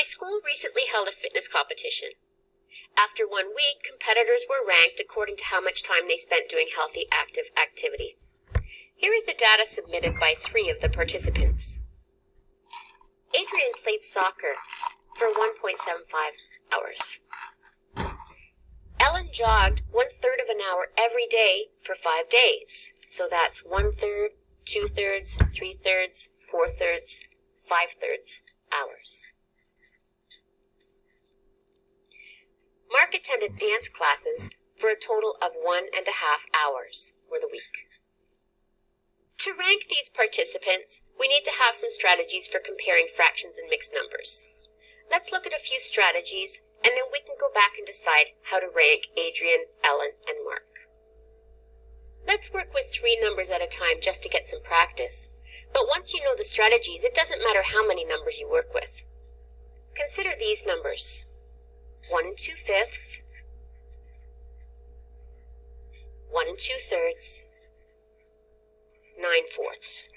school recently held a fitness competition. After 1 week, competitors were ranked according to how much time they spent doing healthy, active activity. Here is the data submitted by 3 of the participants. Adrian played soccer for 1.75 hours. Ellen jogged 1/3 of an hour every day for 5 days. So that's 1/3, 2/3, 3/3, 4/3, 5/3 hours. Mark attended dance classes for a total of 1.5 hours for the week. To rank these participants, we need to have some strategies for comparing fractions and mixed numbers. Let's look at a few strategies, and then we can go back and decide how to rank Adrian, Ellen, and Mark. Let's work with 3 numbers at a time just to get some practice. But once you know the strategies, it doesn't matter how many numbers you work with. Consider these numbers: 1 2/5, 1 2/3, 9/4.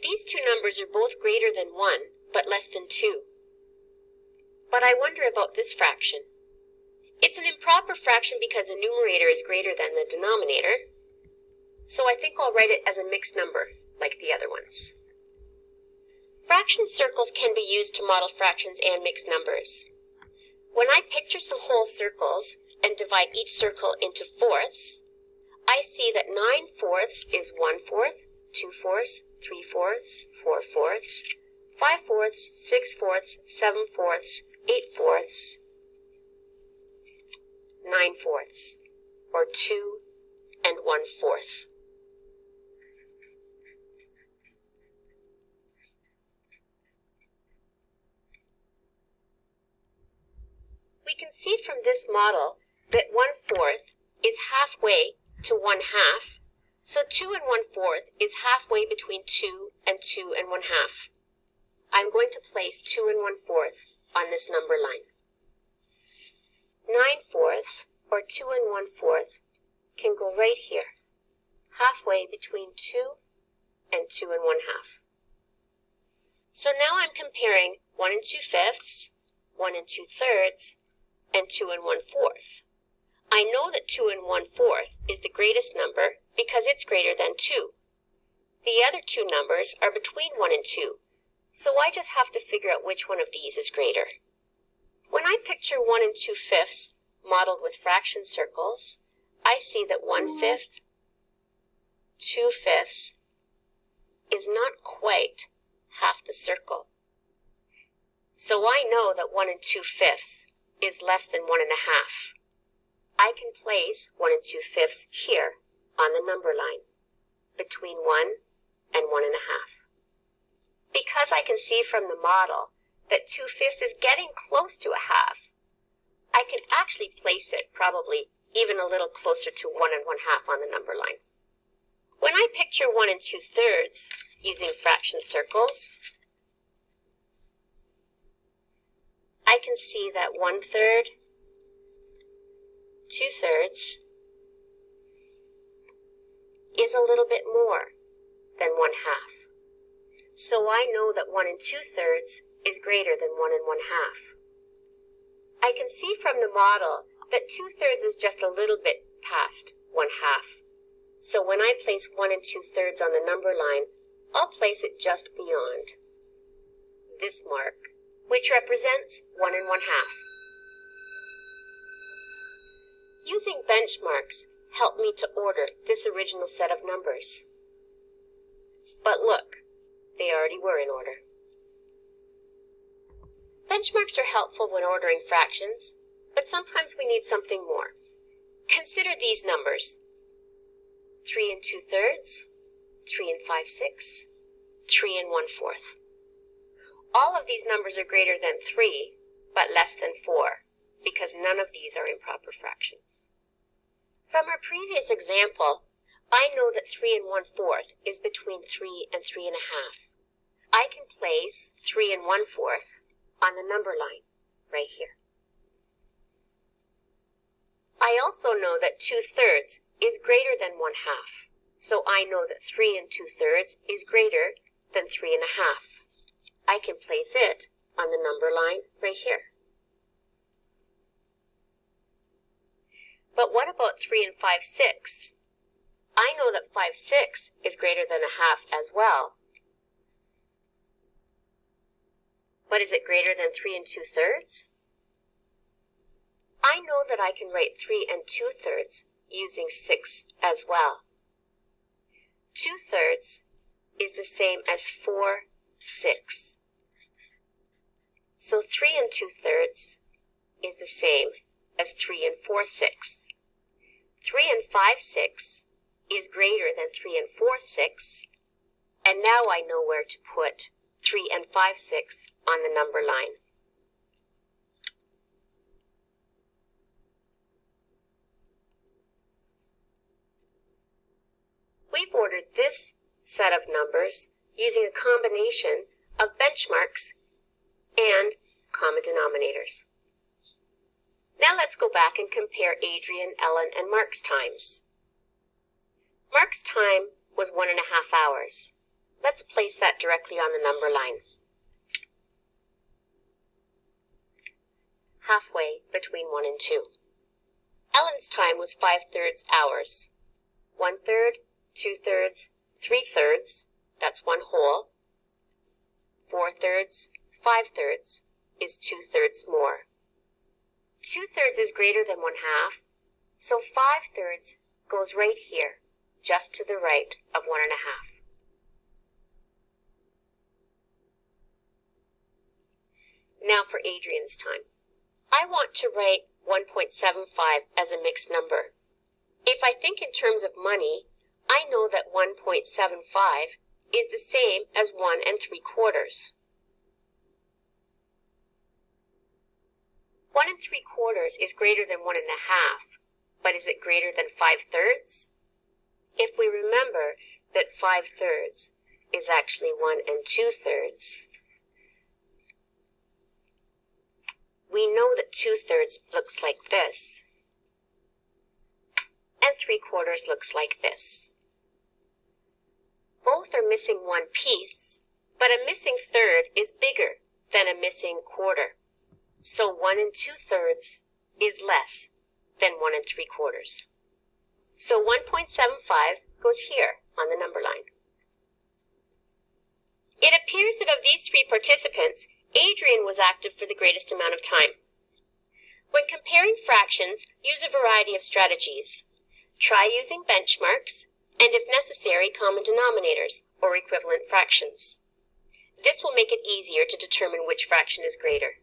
These 2 numbers are both greater than 1, but less than 2. But I wonder about this fraction. It's an improper fraction because the numerator is greater than the denominator, so I think I'll write it as a mixed number, like the other ones. Fraction circles can be used to model fractions and mixed numbers. When I picture some whole circles and divide each circle into fourths, I see that 9/4 is 1/4, 2/4, 3/4, 4/4, 5/4, 6/4, 7/4, 8/4, 9/4, or 2 and 1/4. We can see from this model that 1/4 is halfway to 1/2, so 2 and 1/4 is halfway between 2 and 2 and 1/2. I'm going to place 2 and 1/4 on this number line. 9/4, or 2 and 1/4, can go right here, halfway between 2 and 2 and 1/2. So now I'm comparing 1 and 2/5, 1 and 2/3, and 2 and 1/4. I know that 2 and 1/4 is the greatest number because it's greater than 2. The other 2 numbers are between 1 and 2, so I just have to figure out which one of these is greater. When I picture 1 and 2/5 modeled with fraction circles, I see that 1/5, 2/5 is not quite half the circle. So I know that 1 and 2/5 is less than 1.5. I can place 1 and 2/5 here on the number line, between 1 and 1.5. Because I can see from the model that 2/5 is getting close to a half, I can actually place it probably even a little closer to 1 and 1/2 on the number line. When I picture 1 and 2/3 using fraction circles, I can see that 1/3, 2/3 is a little bit more than 1/2. So I know that 1 and 2/3 is greater than 1 and 1/2. I can see from the model that 2/3 is just a little bit past 1/2. So when I place 1 and 2/3 on the number line, I'll place it just beyond this mark, which represents 1 and 1/2. Using benchmarks helped me to order this original set of numbers. But look, they already were in order. Benchmarks are helpful when ordering fractions, but sometimes we need something more. Consider these numbers: 3 and 2/3, 3 and 5/6, 3 and 1/4. All of these numbers are greater than 3, but less than 4, because none of these are improper fractions. From our previous example, I know that 3 and 1/4 is between 3 and 3.5. I can place 3 and 1/4 on the number line, right here. I also know that 2/3 is greater than 1/2, so I know that 3 and 2/3 is greater than 3.5. I can place it on the number line right here. But what about 3 and 5/6? I know that 5/6 is greater than a half as well. But is it greater than 3 and 2/3? I know that I can write 3 and 2/3 using 6 as well. 2/3 is the same as 4/6. So 3 and 2/3 is the same as 3 and 4/6. 3 and 5/6 is greater than 3 and 4/6, and now I know where to put 3 and 5/6 on the number line. We've ordered this set of numbers using a combination of benchmarks and common denominators. Now let's go back and compare Adrian, Ellen, and Mark's times. Mark's time was 1.5 hours. Let's place that directly on the number line. Halfway between 1 and 2. Ellen's time was 5/3 hours. 1/3, 2/3, 3/3, that's 1 whole. 4/3, 5/3 is 2/3 more. 2/3 is greater than 1/2, so 5/3 goes right here, just to the right of 1.5. Now for Adrian's time. I want to write 1.75 as a mixed number. If I think in terms of money, I know that 1.75 is the same as 1 3/4. 1 3/4 is greater than 1.5, but is it greater than 5/3? If we remember that 5/3 is actually 1 2/3, we know that 2/3 looks like this, and 3/4 looks like this. Both are missing one piece, but a missing third is bigger than a missing quarter. So 1 2/3 is less than 1 3/4. So 1.75 goes here on the number line. It appears that of these 3 participants, Adrian was active for the greatest amount of time. When comparing fractions, use a variety of strategies. Try using benchmarks, and if necessary, common denominators, or equivalent fractions. This will make it easier to determine which fraction is greater.